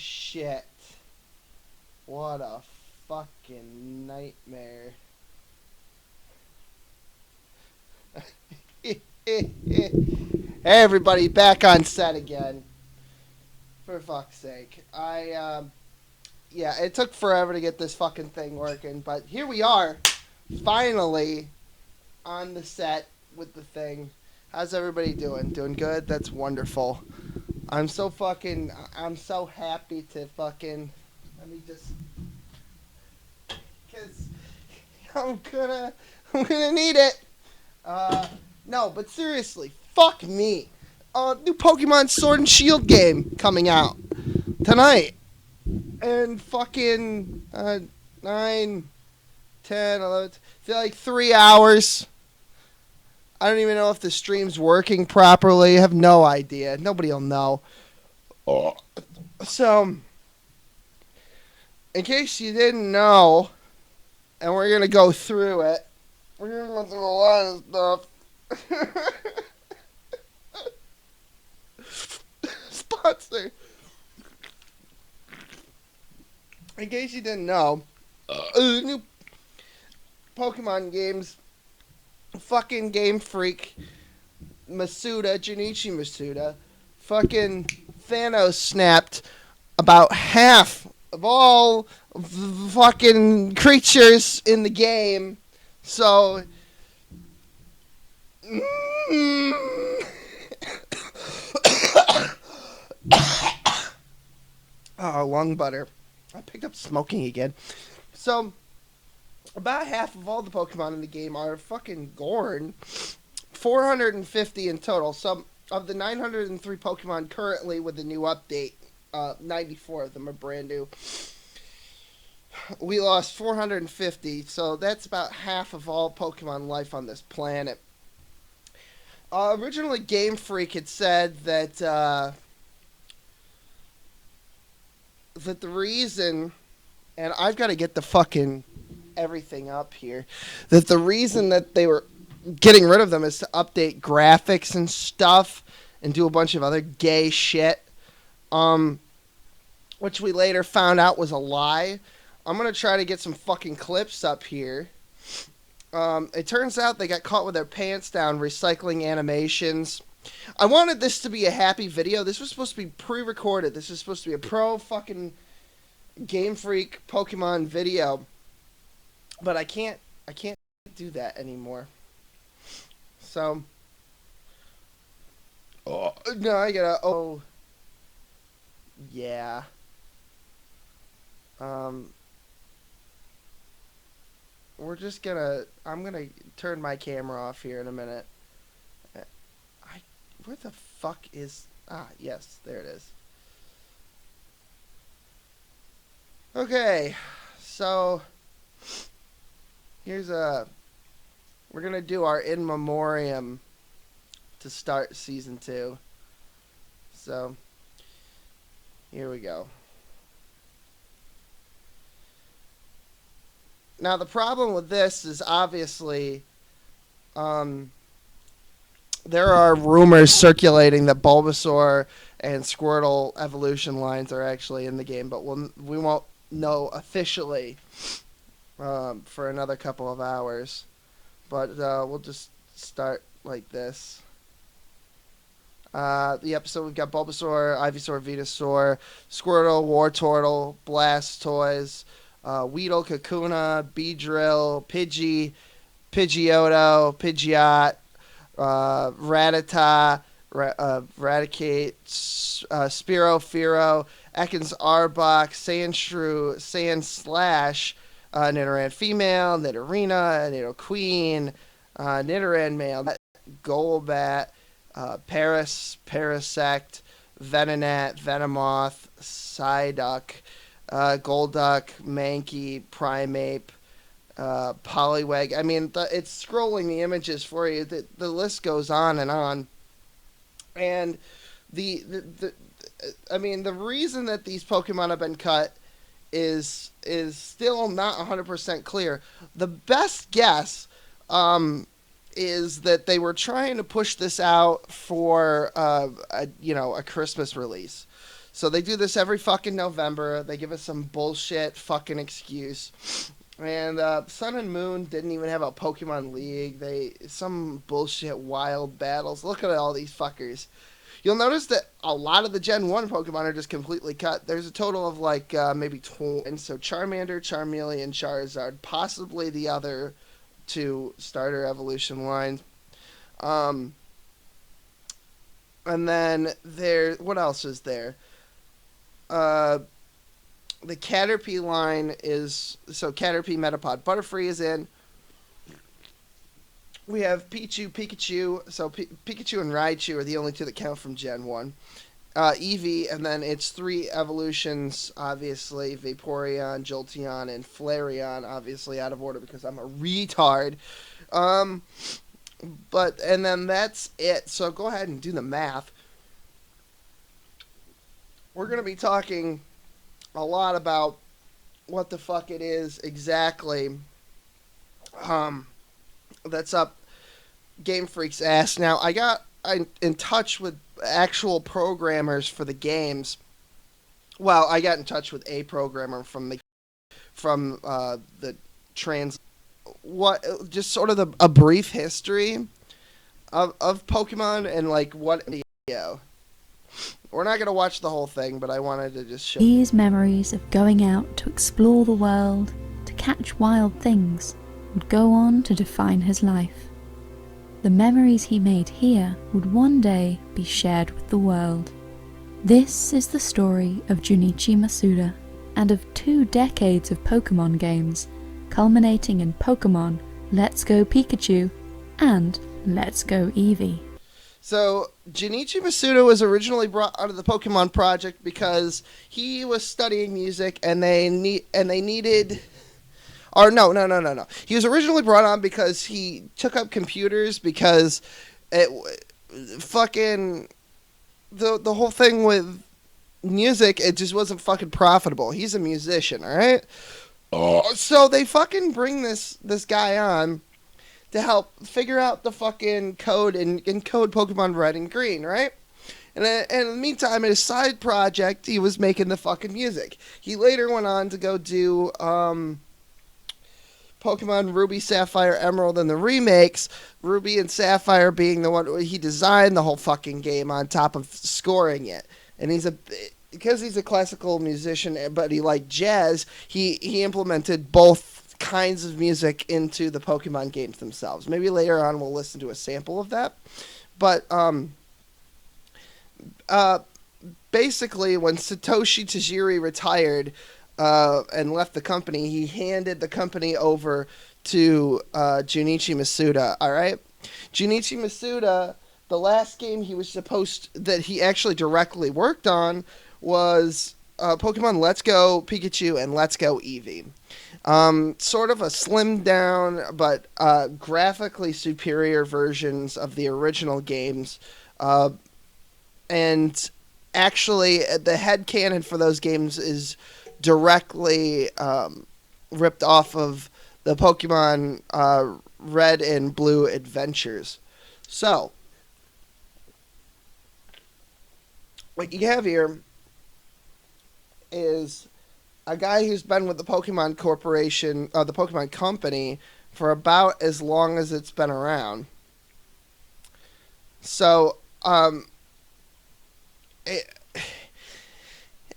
shit. What a fucking nightmare. Hey everybody, back on set again. For fuck's sake. Yeah, it took forever to get this fucking thing working, but here we are, finally on the set with the thing. How's everybody doing? Doing good? That's wonderful. I'm so happy to fucking, let me just, cause I'm gonna need it. No, but seriously, fuck me. New Pokemon Sword and Shield game coming out tonight. And fucking 9, 10, 11, feel like 3 hours. I don't even know if the stream's working properly. I have no idea. Nobody will know. Oh. So, in case you didn't know, and we're going to go through it, we're going to go through a lot of stuff. Sponsor. In case you didn't know, new Pokemon games, fucking Game Freak, Junichi Masuda, fucking Thanos snapped about half of all fucking creatures in the game. So, oh, lung butter. I picked up smoking again. So, about half of all the Pokemon in the game are fucking gone. 450 in total. Some of the 903 Pokemon currently with the new update, 94 of them are brand new. We lost 450, so that's about half of all Pokemon life on this planet. Originally, Game Freak had said that the reason, and I've got to get the fucking everything up here, that the reason that they were getting rid of them is to update graphics and stuff and do a bunch of other gay shit, which we later found out was a lie. I'm going to try to get some fucking clips up here. It turns out they got caught with their pants down recycling animations. I wanted this to be a happy video. This was supposed to be pre-recorded. This was supposed to be a pro fucking Game Freak Pokemon video. But I can't do that anymore. So, no, I gotta, yeah. I'm gonna turn my camera off here in a minute. Where the fuck is... yes, there it is. Okay, so we're gonna do our in memoriam to start season 2. So, here we go. Now, the problem with this is obviously, there are rumors circulating that Bulbasaur and Squirtle evolution lines are actually in the game, but we won't know officially for another couple of hours. But we'll just start like this. The episode, we've got Bulbasaur, Ivysaur, Venusaur, Squirtle, Wartortle, Blastoise, Weedle, Kakuna, Beedrill, Pidgey, Pidgeotto, Pidgeot, Rattata, Raticate, Spearow, Fearow, Ekans Arbok, Sandshrew, Sandslash, Nidoran female, Nidorina, Nidoqueen, Nidoran male, Golbat, Paris, Parasect, Venonat, Venomoth, Psyduck, Golduck, Mankey, Primeape, Poliwag. I mean, it's scrolling the images for you. The list goes on and on. And the reason that these Pokemon have been cut is still not 100% clear. The best guess is that they were trying to push this out for a Christmas release. So they do this every fucking November. They give us some bullshit fucking excuse. And Sun and Moon didn't even have a Pokemon League. Some bullshit wild battles. Look at all these fuckers. You'll notice that a lot of the Gen 1 Pokemon are just completely cut. There's a total of like maybe 20. And so Charmander, Charmeleon, Charizard, possibly the other two starter evolution lines. And then what else is there? The Caterpie line is, so Caterpie, Metapod, Butterfree is in. We have Pichu, Pikachu. So Pikachu and Raichu are the only two that count from Gen 1. Eevee, and then it's 3 evolutions, obviously. Vaporeon, Jolteon, and Flareon, obviously out of order because I'm a retard. And then that's it. So go ahead and do the math. We're going to be talking a lot about what the fuck it is exactly that's up Game Freak's ass. Now, I got in touch with actual programmers for the games. Well, I got in touch with a programmer from the just sort of a brief history of Pokemon and like what video. We're not going to watch the whole thing, but I wanted to just show. These memories of going out to explore the world, to catch wild things, would go on to define his life. The memories he made here would one day be shared with the world. This is the story of Junichi Masuda, and of 2 decades of Pokemon games, culminating in Pokemon Let's Go Pikachu and Let's Go Eevee. So, Junichi Masuda was originally brought onto the Pokemon project because he was studying music and they needed... Or no. He was originally brought on because he took up computers because fucking... The whole thing with music, it just wasn't fucking profitable. He's a musician, alright? So they fucking bring this guy on to help figure out the fucking code and encode Pokemon Red and Green, right? And in the meantime, in his side project, he was making the fucking music. He later went on to go do Pokemon Ruby, Sapphire, Emerald, and the remakes. Ruby and Sapphire being the one he designed the whole fucking game on top of scoring it. And because he's a classical musician, but he liked jazz, he implemented both kinds of music into the Pokemon games themselves. Maybe later on we'll listen to a sample of that. But basically, when Satoshi Tajiri retired and left the company, he handed the company over to Junichi Masuda. All right, Junichi Masuda. The last game that he actually directly worked on was Pokemon Let's Go Pikachu and Let's Go Eevee. Sort of a slimmed down but graphically superior versions of the original games. And actually, the headcanon for those games is directly ripped off of the Pokemon Red and Blue Adventures. So, what you have here is a guy who's been with the Pokemon Corporation, the Pokemon Company, for about as long as it's been around. So,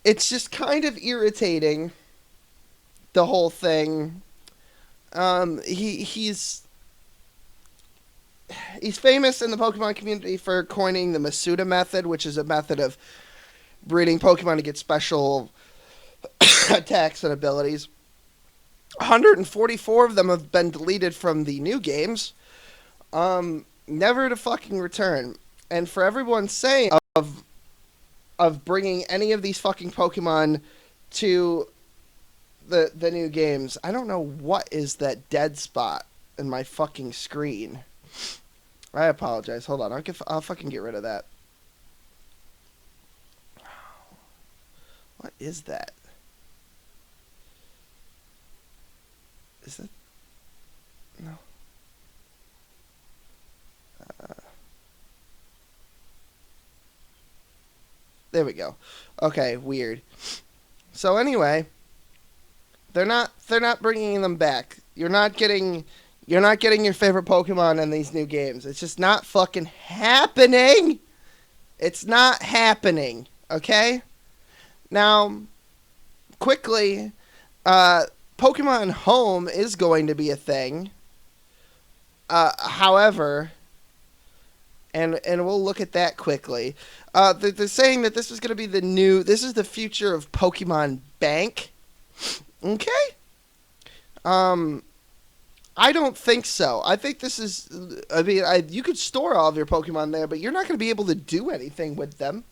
it's just kind of irritating, the whole thing. He's famous in the Pokemon community for coining the Masuda method, which is a method of breeding Pokemon to get special attacks and abilities. 144 of them have been deleted from the new games, never to fucking return. And for everyone saying of bringing any of these fucking Pokemon to the new games, I don't know what is that dead spot in my fucking screen. I apologize. Hold on. I'll fucking get rid of that. What is that? Is that... No. There we go. Okay, weird. So anyway, they're not bringing them back. You're not getting your favorite Pokemon in these new games. It's just not fucking happening. It's not happening. Okay? Now, quickly, Pokemon Home is going to be a thing. However, and we'll look at that quickly. They're saying that this is going to be this is the future of Pokemon Bank. Okay? I don't think so. I think this is, you could store all of your Pokemon there, but you're not going to be able to do anything with them.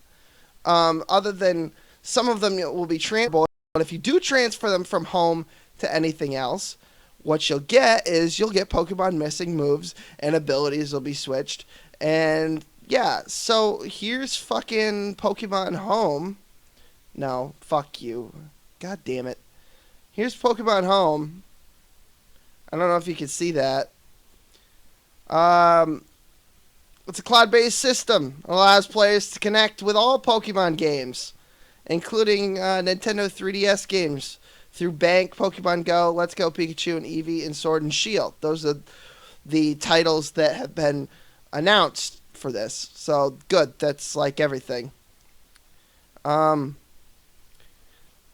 Other than some of them will be transferable. But if you do transfer them from home to anything else, what you'll get is Pokemon missing moves and abilities will be switched. And yeah, so here's fucking Pokemon Home. No, fuck you. God damn it. Here's Pokemon Home. I don't know if you can see that. It's a cloud-based system. It allows players to connect with all Pokemon games, including Nintendo 3DS games, through Bank, Pokemon Go, Let's Go Pikachu, and Eevee, and Sword and Shield. Those are the titles that have been announced for this. So, good. That's like everything. Although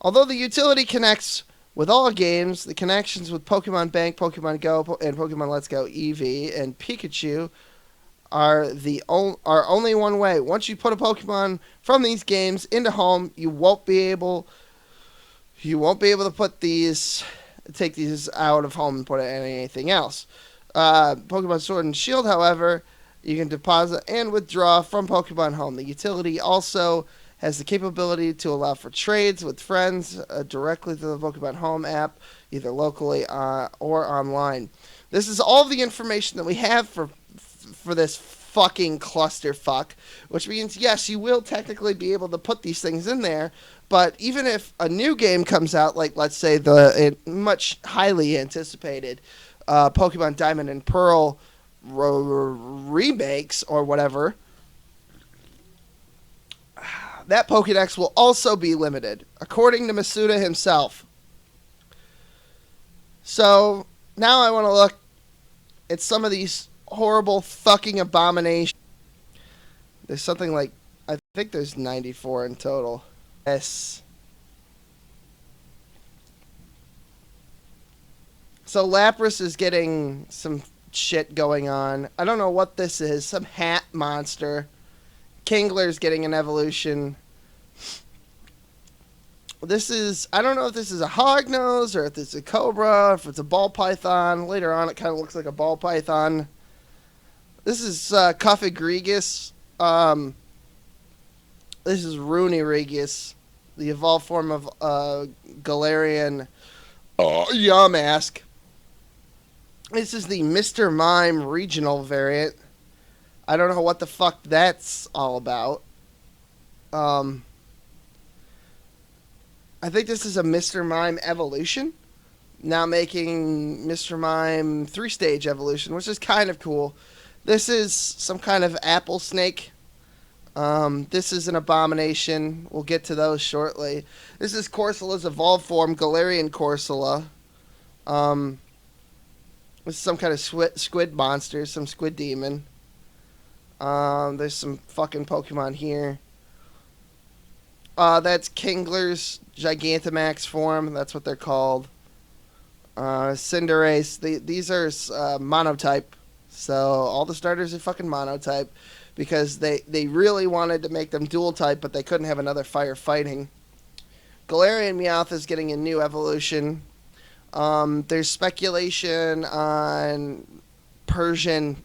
the utility connects with all games, the connections with Pokemon Bank, Pokemon Go, and Pokemon Let's Go Eevee and Pikachu are only one way. Once you put a Pokemon from these games into home, you won't be able to take these out of home and put it in anything else. Pokemon Sword and Shield, however, you can deposit and withdraw from Pokemon Home. The utility also has the capability to allow for trades with friends directly through the Pokemon Home app, either locally or online. This is all the information that we have for this fucking clusterfuck, which means, yes, you will technically be able to put these things in there, but even if a new game comes out, like, let's say, the much highly anticipated Pokemon Diamond and Pearl remakes or whatever, that Pokédex will also be limited, according to Masuda himself. So, now I want to look at some of these horrible fucking abominations. There's something like, I think there's 94 in total. Yes. So Lapras is getting some shit going on. I don't know what this is. Some hat monster. Kingler's getting an evolution. I don't know if this is a hognose or if it's a cobra, if it's a ball python. Later on, it kind of looks like a ball python. This is Cuffagrigus. This is Runerigus, the evolved form of Galarian Yamask. This is the Mr. Mime regional variant. I don't know what the fuck that's all about. I think this is a Mr. Mime evolution. Now making Mr. Mime 3-stage evolution, which is kind of cool. This is some kind of apple snake. This is an abomination. We'll get to those shortly. This is Corsola's evolved form, Galarian Corsola. This is some kind of squid monster, some squid demon. There's some fucking Pokemon here. That's Kingler's Gigantamax form. That's what they're called. Cinderace. These are monotype. So all the starters are fucking monotype. Because they really wanted to make them dual type, but they couldn't have another fire fighting. Galarian Meowth is getting a new evolution. There's speculation on Persian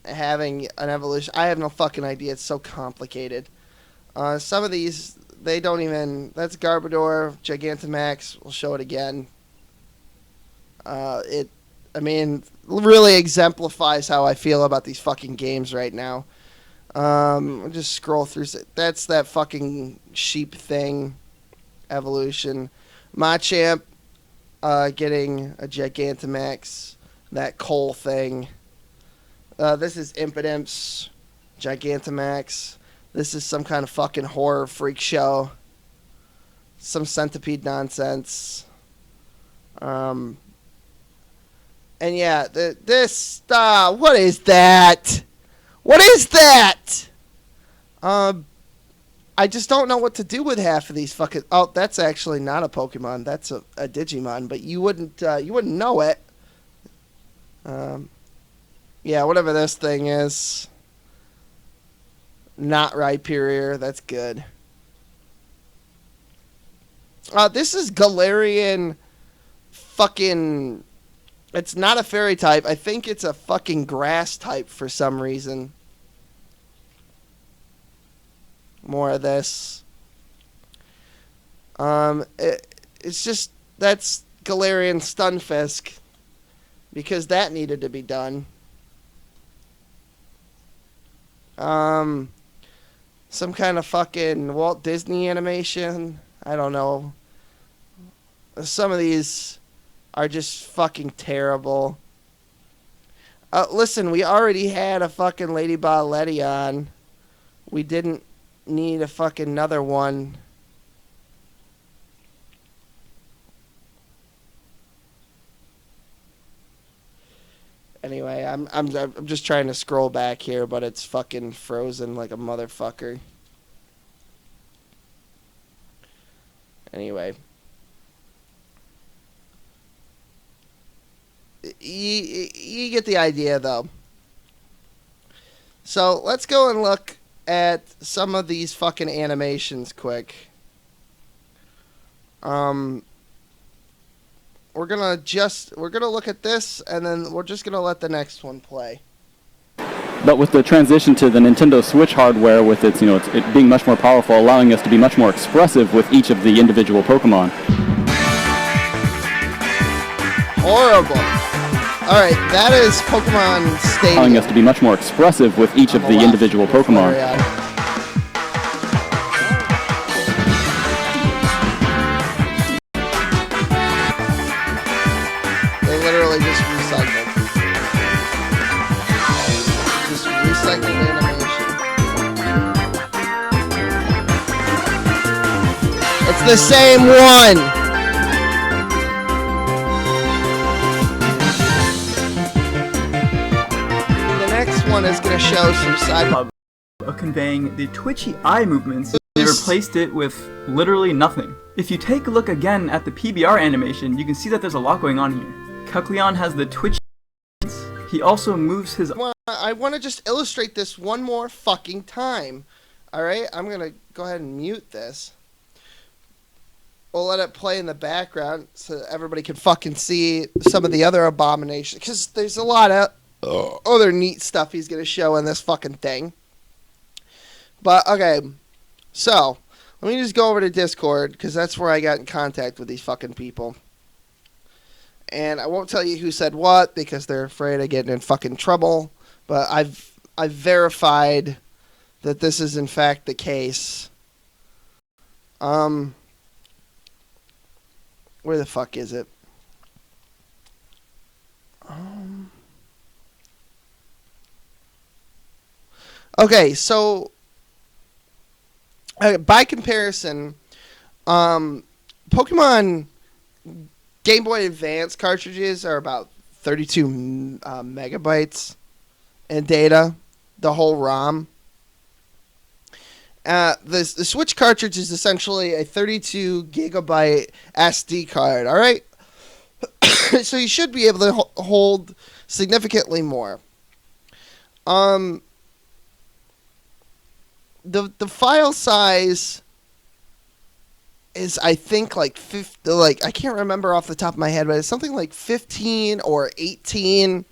having an evolution. I have no fucking idea. It's so complicated. Some of these, they don't even... That's Garbodor, Gigantamax. We'll show it again. Really exemplifies how I feel about these fucking games right now. I'll just scroll through. That's that fucking sheep thing. Evolution. Machamp getting a Gigantamax. That coal thing. This is Impidimps. Gigantamax. This is some kind of fucking horror freak show. Some centipede nonsense. And yeah, what is that? What is that? I just don't know what to do with half of these fucking. Oh, that's actually not a Pokemon. That's a Digimon, but you wouldn't know it. Yeah, whatever this thing is. Not Rhyperior. That's good. This is Galarian fucking... It's not a fairy type. I think it's a fucking grass type for some reason. More of this. It's just... That's Galarian Stunfisk. Because that needed to be done. Some kind of fucking Walt Disney animation. I don't know. Some of these are just fucking terrible. Listen, we already had a fucking Lady Balletian. We didn't need a fucking another one. Anyway, I'm just trying to scroll back here, but it's fucking frozen like a motherfucker. Anyway. You get the idea, though. So, let's go and look at some of these fucking animations quick. We're gonna look at this, and then we're just gonna let the next one play. But with the transition to the Nintendo Switch hardware, with its, it being much more powerful, allowing us to be much more expressive with each of the individual Pokemon. Horrible. All right, that is Pokemon Stadium. Allowing us to be much more expressive with each of the individual Pokemon. They literally just recycled. Just recycled animation. It's the same one! One is going to show some side of conveying the twitchy eye movements. They replaced it with literally nothing. If you take a look again at the PBR animation, you can see that there's a lot going on here. Kecleon has the twitchy. He also moves his... I want to just illustrate this one more fucking time. Alright, I'm going to go ahead and mute this. We'll let it play in the background so everybody can fucking see some of the other abominations. Because there's a lot of other neat stuff he's going to show in this fucking thing. But, okay. So, let me just go over to Discord, because that's where I got in contact with these fucking people. And I won't tell you who said what, because they're afraid of getting in fucking trouble. But I've verified that this is in fact the case. Where the fuck is it? Okay, so by comparison, Pokemon Game Boy Advance cartridges are about 32 megabytes in data, the whole ROM. The Switch cartridge is essentially a 32 gigabyte SD card, alright? So you should be able to hold significantly more. The file size is, I think, like I can't remember off the top of my head, but it's something like 15 or 18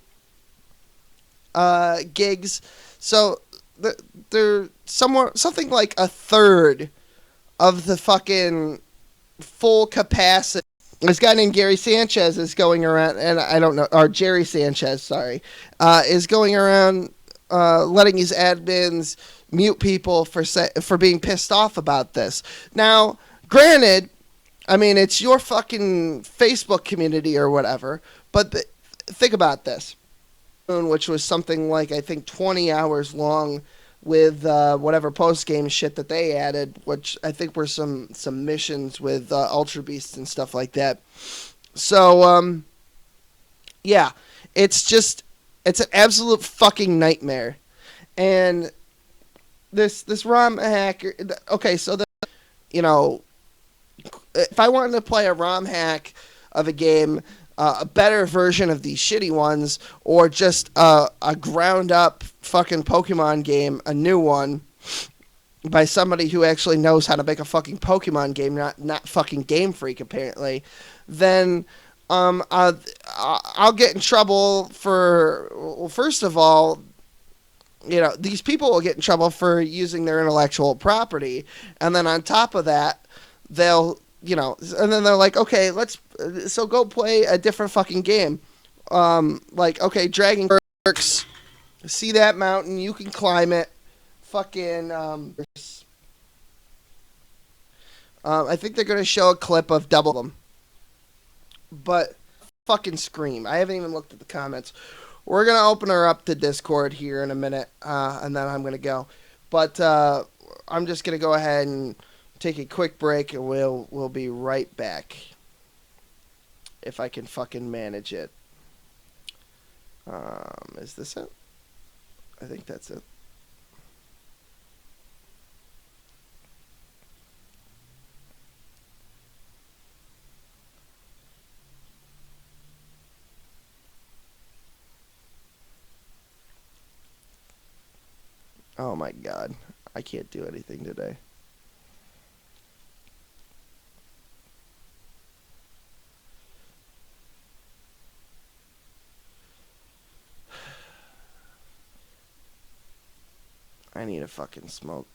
gigs. So they're something like a third of the fucking full capacity. This guy named Gary Sanchez is going around, and I don't know, or Jerry Sanchez, sorry, is going around letting his admins mute people for being pissed off about this. Now, granted, I mean, it's your fucking Facebook community or whatever, but think about this. Which was something like, I think, 20 hours long, with whatever post-game shit that they added, which I think were some missions with Ultra Beasts and stuff like that. So, yeah, it's an absolute fucking nightmare. And this ROM hacker, okay, so if I wanted to play a ROM hack of a game, a better version of these shitty ones, or just a ground up fucking Pokemon game, a new one, by somebody who actually knows how to make a fucking Pokemon game, not fucking Game Freak apparently, then I'll get in trouble for, well, first of all, these people will get in trouble for using their intellectual property, and then on top of that, they'll, and then they're like, okay, so go play a different fucking game. Okay, Dragon works. See that mountain? You can climb it. Fucking, I think they're gonna show a clip of double them. But, fucking scream. I haven't even looked at the comments. We're gonna open her up to Discord here in a minute, and then I'm gonna go. But, I'm just gonna go ahead and take a quick break, and we'll be right back. If I can fucking manage it. Is this it? I think that's it. Oh my god. I can't do anything today. I need a fucking smoke.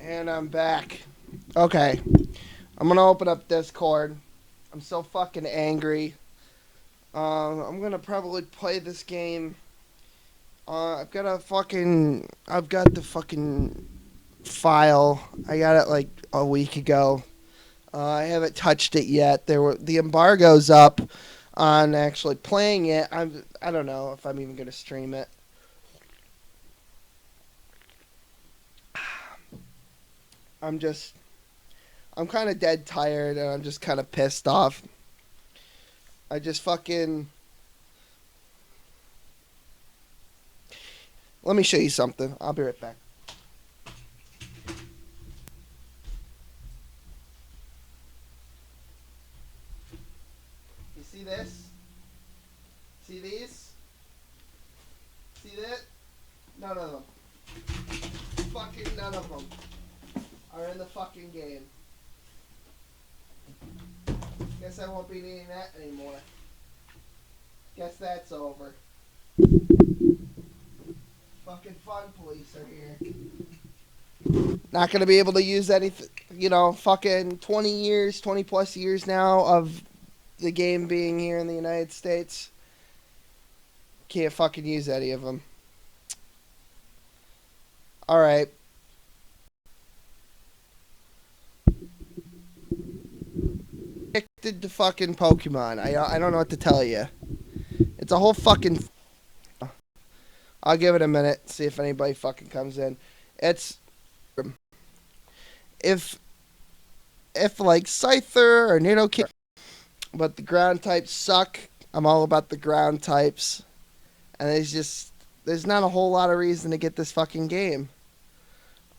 And I'm back. Okay. I'm gonna open up Discord. I'm so fucking angry. I'm gonna probably play this game. I've got the fucking file. I got it like a week ago. I haven't touched it yet. The embargo's up on actually playing it. I don't know if I'm even gonna stream it. I'm kind of dead tired, and I'm just kind of pissed off. I just fucking... Let me show you something. I'll be right back. You see this? See these? See that? None of them. Fucking none of them are in the fucking game. Guess I won't be needing that anymore. Guess that's over. Fucking fun police are here. Not gonna be able to use anything, fucking 20 years, 20 plus years now of the game being here in the United States. Can't fucking use any of them. Alright. Addicted to fucking Pokemon. I don't know what to tell you. It's a whole fucking... I'll give it a minute, see if anybody fucking comes in. It's... If like Scyther or Nidoking, but the ground types suck. I'm all about the ground types. And there's not a whole lot of reason to get this fucking game.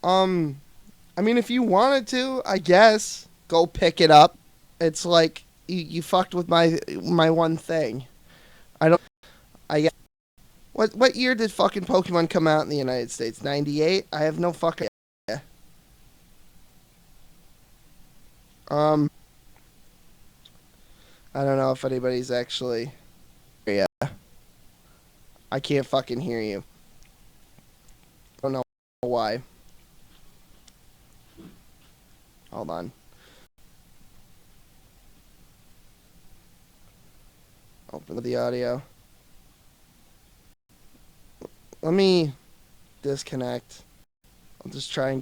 I mean, if you wanted to, I guess, go pick it up. It's like, you fucked with my one thing. I guess. What year did fucking Pokemon come out in the United States? 98? I have no fucking idea. I don't know if anybody's actually... Yeah. I can't fucking hear you. I don't know why. Hold on. Open the audio. Let me disconnect. I'll just try and